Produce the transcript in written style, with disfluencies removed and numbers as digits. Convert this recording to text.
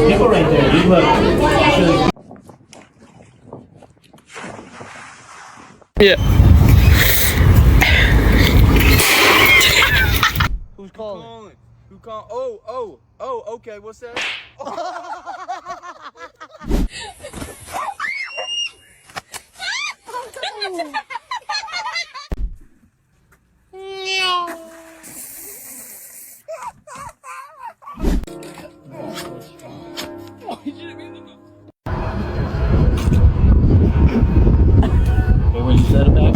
People right there. You look. Yeah. Who's calling? Who called? Oh, okay, what's that? What you said about